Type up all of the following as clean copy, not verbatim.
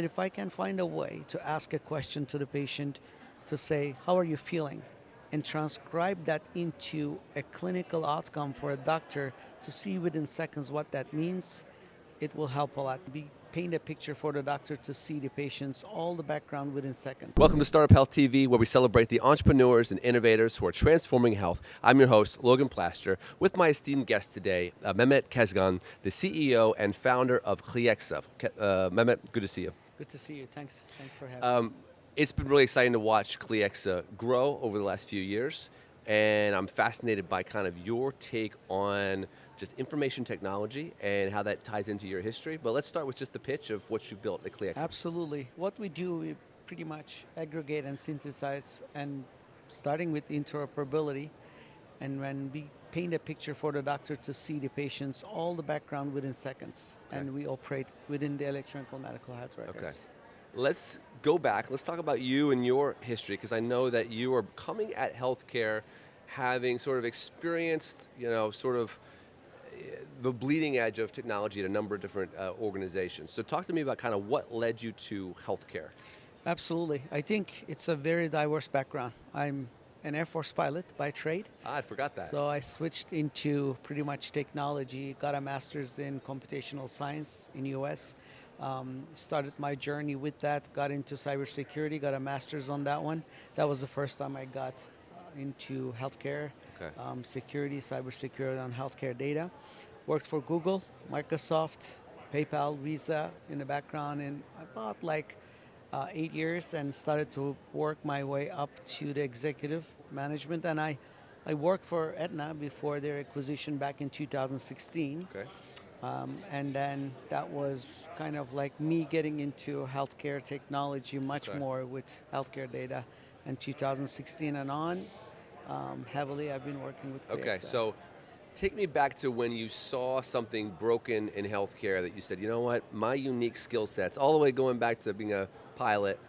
If I can find a way to ask a question to the patient to say, how are you feeling? And transcribe that into a clinical outcome for a doctor to see within seconds what that means, it will help a lot. Paint a picture for the doctor to see the patient's all the background within seconds. Welcome to Startup Health TV, where we celebrate the entrepreneurs and innovators who are transforming health. I'm your host, Logan Plaster, with my esteemed guest today, Mehmet Kazgan, the CEO and founder of Cliexa. Mehmet, good to see you. Good to see you. Thanks for having me. It's been really exciting to watch Cliexa grow over the last few years, and I'm fascinated by kind of your take on just information technology and how that ties into your history. But let's start with just the pitch of what you built at Cliexa. Absolutely. What we do, we pretty much aggregate and synthesize, and starting with interoperability, and when we paint a picture for the doctor to see the patient's all the background within seconds, and we operate within the electronic medical health records. Okay. Let's go back. Let's talk about you and your history, because I know that you are coming at healthcare having sort of experienced, sort of the bleeding edge of technology at a number of different organizations. So talk to me about kind of what led you to healthcare. Absolutely. I think it's a very diverse background. I'm an Air Force pilot by trade. I forgot that. So I switched into pretty much technology, got a master's in computational science in US. Started my journey with that, got into cybersecurity, got a master's on that one. That was the first time I got into healthcare, security, cybersecurity on healthcare data. Worked for Google, Microsoft, PayPal, Visa in the background in about 8 years, and started to work my way up to the executive management. And I worked for Aetna before their acquisition back in 2016. Okay. And then that was kind of like me getting into healthcare technology much more with healthcare data. And 2016 and on, heavily I've been working with Cliexa. Okay, so take me back to when you saw something broken in healthcare that you said, you know what, my unique skill sets, all the way going back to being a pilot,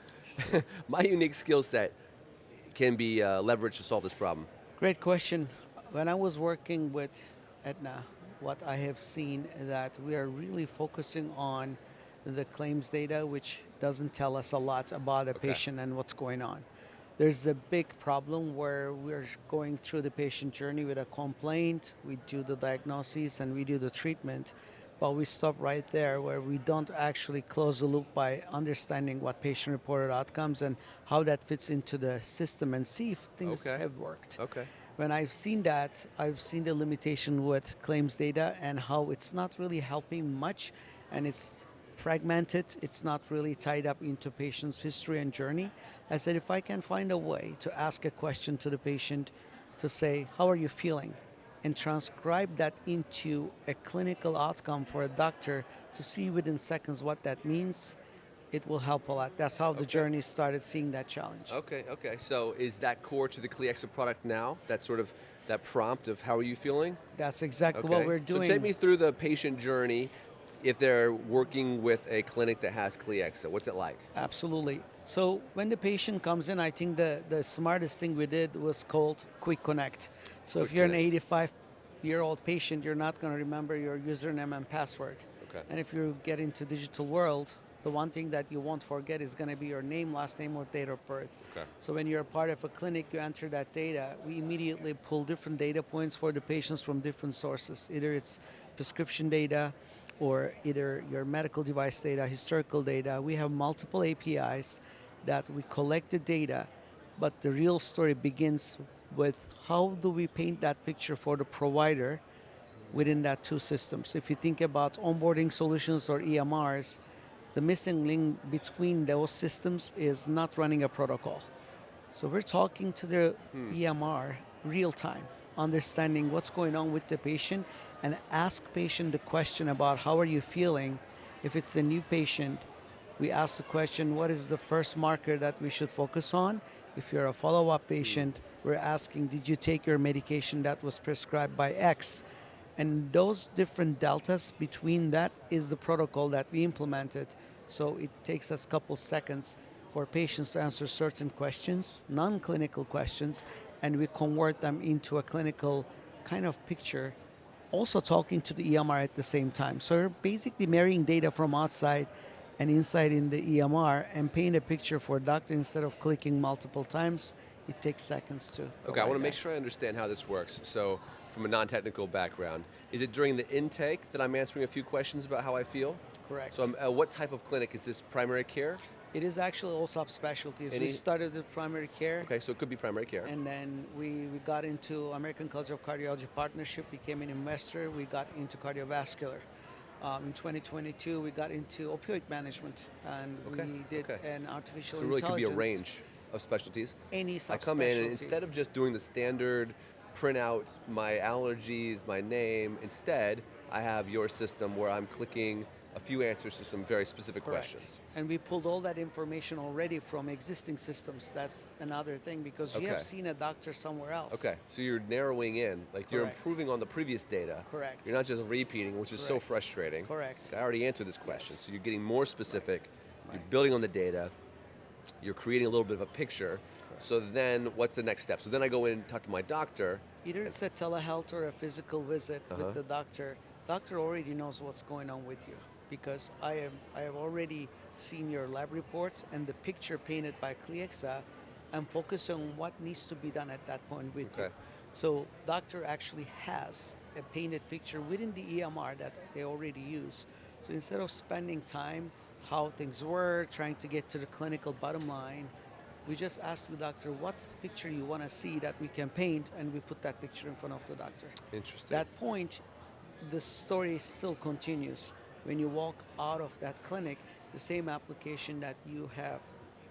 my unique skill set can be leveraged to solve this problem. Great question. When I was working with Aetna, what I have seen that we are really focusing on the claims data, which doesn't tell us a lot about a patient and what's going on. There's a big problem where we're going through the patient journey with a complaint, we do the diagnosis and we do the treatment, but we stop right there where we don't actually close the loop by understanding what patient-reported outcomes and how that fits into the system and see if things have worked. Okay. When I've seen that, I've seen the limitation with claims data and how it's not really helping much, and it's fragmented, it's not really tied up into patient's history and journey. I said, if I can find a way to ask a question to the patient to say, how are you feeling? And transcribe that into a clinical outcome for a doctor to see within seconds what that means, it will help a lot. That's how the journey started, seeing that challenge. Okay. So is that core to the Cliexa product now? That sort of, that prompt of how are you feeling? That's exactly what we're doing. So take me through the patient journey if they're working with a clinic that has Cliexa. What's it like? Absolutely. So when the patient comes in, I think the smartest thing we did was called Quick Connect. So if you're an 85-year-old patient, you're not going to remember your username and password. Okay. And if you get into digital world, the one thing that you won't forget is going to be your name, last name, or date of birth. Okay. So when you're a part of a clinic, you enter that data. We immediately pull different data points for the patients from different sources. Either it's prescription data, or either your medical device data, historical data. We have multiple APIs that we collect the data, but the real story begins with how do we paint that picture for the provider within that two systems. If you think about onboarding solutions or EMRs, the missing link between those systems is not running a protocol. So we're talking to the EMR real time, understanding what's going on with the patient, and ask patient the question about how are you feeling. If it's a new patient, we ask the question, what is the first marker that we should focus on? If you're a follow-up patient, we're asking, did you take your medication that was prescribed by X? And those different deltas between that is the protocol that we implemented. So it takes us a couple seconds for patients to answer certain questions, non-clinical questions, and we convert them into a clinical kind of picture, also talking to the EMR at the same time. So we're basically marrying data from outside an insight in the EMR and paint a picture for a doctor instead of clicking multiple times. It takes seconds to. Okay, I want to make that. sure I understand how this works. So, from a non-technical background, is it during the intake that I'm answering a few questions about how I feel? Correct. So, what type of clinic is this? Primary care? It is actually all subspecialties. Any- We started with primary care. Okay, so it could be primary care. And then we got into American College of Cardiology partnership, became an investor. We got into cardiovascular. In 2022, we got into opioid management, and Okay, we did okay. an artificial So it really could be intelligence. a range of specialties. Any I come in and subspecialty. instead of just doing the standard print out my allergies, my name, instead I have your system where I'm clicking a few answers to some very specific Correct. questions. And we pulled all that information already from existing systems. That's another thing because you have Okay. seen a doctor somewhere else. Okay, so you're narrowing in, like you're Correct. improving on the previous data. Correct. You're not just repeating, which is so Correct. frustrating. Correct. I already answered this question, Yes. so you're getting more specific. You're Right. building on the data. You're creating a little bit of a picture. So then, what's the next step? So then I go in and talk to my doctor. Either it's a telehealth or a physical visit with the doctor. Doctor already knows what's going on with you because I have already seen your lab reports and the picture painted by Cliexa. I'm focused on what needs to be done at that point with you. Okay. So doctor actually has a painted picture within the EMR that they already use. So instead of spending time how things were, trying to get to the clinical bottom line, we just ask the doctor what picture you want to see that we can paint, and we put that picture in front of the doctor. Interesting. That point, the story still continues. When you walk out of that clinic, the same application that you have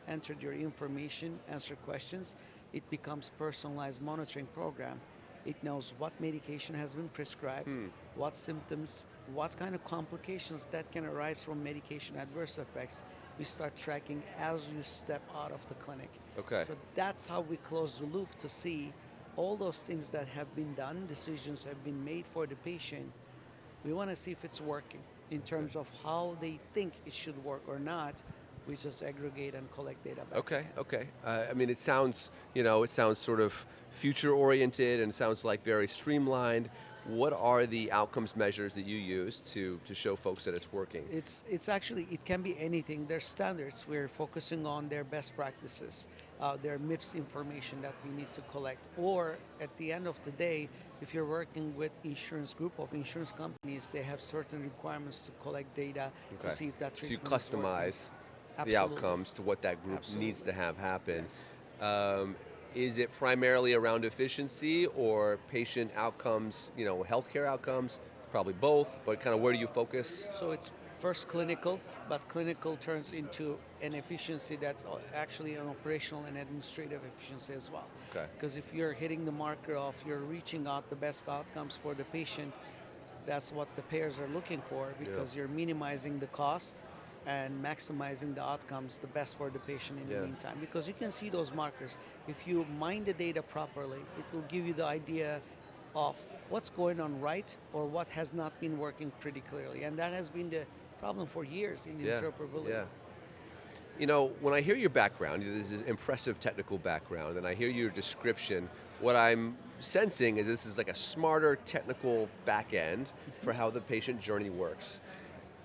entered your information, answer questions, it becomes personalized monitoring program. It knows what medication has been prescribed, what symptoms, what kind of complications that can arise from medication adverse effects. We start tracking as you step out of the clinic. Okay. So that's how we close the loop to see all those things that have been done, decisions have been made for the patient. We want to see if it's working in terms of how they think it should work or not. We just aggregate and collect data back. Okay. I mean, it sounds, it sounds sort of future oriented and it sounds like very streamlined. What are the outcomes measures that you use to show folks that it's working? It's actually, it can be anything. There's standards. We're focusing on their best practices, their MIPS information that we need to collect. Or at the end of the day, if you're working with insurance group of insurance companies, they have certain requirements to collect data to see if that So you treatment is working. customize the Absolutely. outcomes to what that group needs to Absolutely. have happen. Yes. Is it primarily around efficiency or patient outcomes, healthcare outcomes? It's probably both, but kind of where do you focus? So it's first clinical, but clinical turns into an efficiency that's actually an operational and administrative efficiency as well. Okay. Because if you're hitting the marker of you're reaching out the best outcomes for the patient, that's what the payers are looking for because you're minimizing the cost and maximizing the outcomes the best for the patient in the meantime. Because you can see those markers. If you mine the data properly, it will give you the idea of what's going on right or what has not been working pretty clearly. And that has been the problem for years in interoperability. Yeah. When I hear your background, this is impressive technical background, and I hear your description, what I'm sensing is this is like a smarter technical back end for how the patient journey works.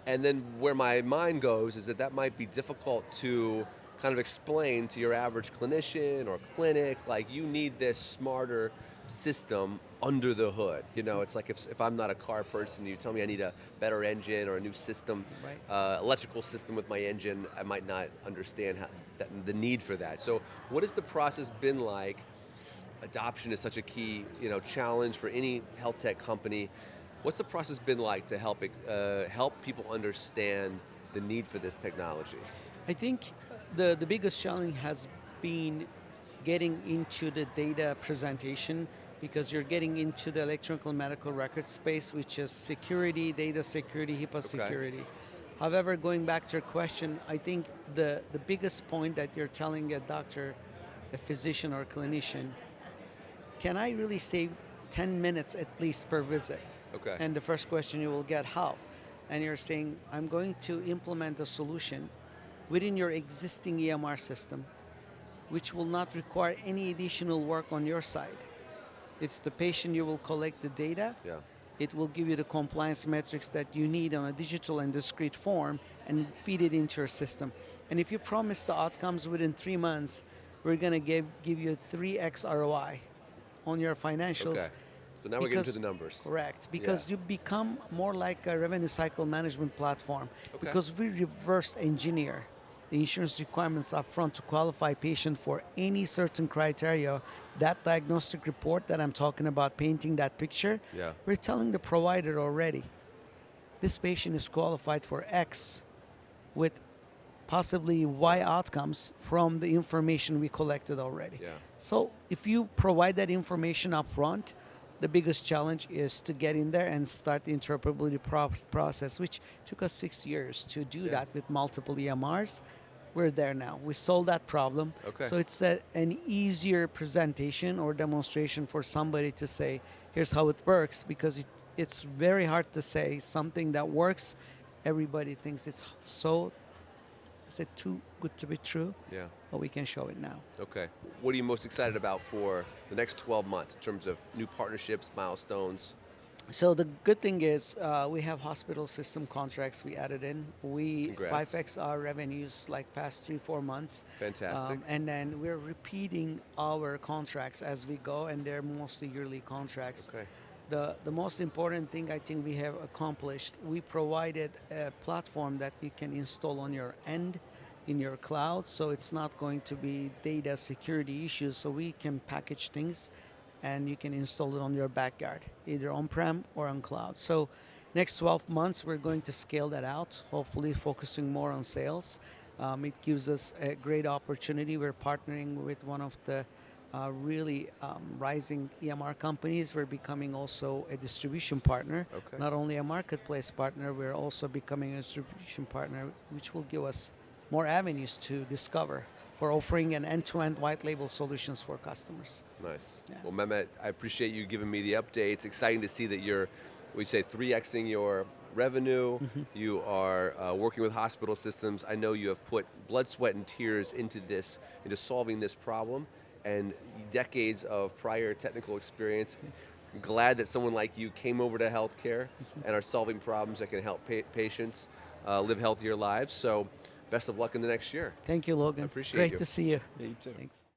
And then where my mind goes is that might be difficult to kind of explain to your average clinician or clinic, like you need this smarter system under the hood. It's like if I'm not a car person, you tell me I need a better engine or a new system, electrical system with my engine, I might not understand the need for that. So what has the process been like? Adoption is such a key challenge for any health tech company. What's the process been like to help people understand the need for this technology? I think the biggest challenge has been getting into the data presentation because you're getting into the electronic medical record space, which is security, data security, HIPAA security. However, going back to your question, I think the biggest point that you're telling a doctor, a physician or clinician, can I really save 10 minutes at least per visit? Okay. And the first question you will get, how? And you're saying, I'm going to implement a solution within your existing EMR system, which will not require any additional work on your side. It's the patient, you will collect the data, It will give you the compliance metrics that you need on a digital and discrete form and feed it into your system. And if you promise the outcomes within 3 months, we're going to give you a 3x ROI on your Okay. financials. So now we're getting to the numbers. Correct, Yeah. because you become more like a revenue cycle management platform, Okay. because we reverse engineer the insurance requirements up front to qualify patient for any certain criteria. That diagnostic report that I'm talking about, painting that picture, Yeah. we're telling the provider already, this patient is qualified for X with possibly Y outcomes from the information we collected already. Yeah. So if you provide that information up front, the biggest challenge is to get in there and start the interoperability process, which took us 6 years to do Yeah. that with multiple EMRs. We're there now. We solved that problem. Okay. So it's an easier presentation or demonstration for somebody to say, here's how it works, because it's very hard to say something that works. Everybody thinks it's so, is it too good to be true? Yeah. But we can show it now. Okay. What are you most excited about for the next 12 months in terms of new partnerships, milestones? So the good thing is we have hospital system contracts we added in. We Congrats. 5x our revenues like past 3-4 months. Fantastic. And then we're repeating our contracts as we go, and they're mostly yearly contracts. Okay. The most important thing I think we have accomplished, we provided a platform that you can install on your end in your cloud, so it's not going to be data security issues. So we can package things and you can install it on your backyard, either on-prem or on cloud. So next 12 months, we're going to scale that out, hopefully focusing more on sales. It gives us a great opportunity. We're partnering with one of the really rising EMR companies. We're becoming also a distribution partner. Okay. Not only a marketplace partner, we're also becoming a distribution partner, which will give us more avenues to discover for offering an end-to-end white label solutions for customers. Nice. Yeah. Well, Mehmet, I appreciate you giving me the update. It's exciting to see that you're, we say, 3xing your revenue. You are working with hospital systems. I know you have put blood, sweat, and tears into this, into solving this problem, and decades of prior technical experience. Glad that someone like you came over to healthcare and are solving problems that can help patients live healthier lives. So best of luck in the next year. Thank you, Logan. I appreciate Great you. to see you. Yeah, you too. Thanks.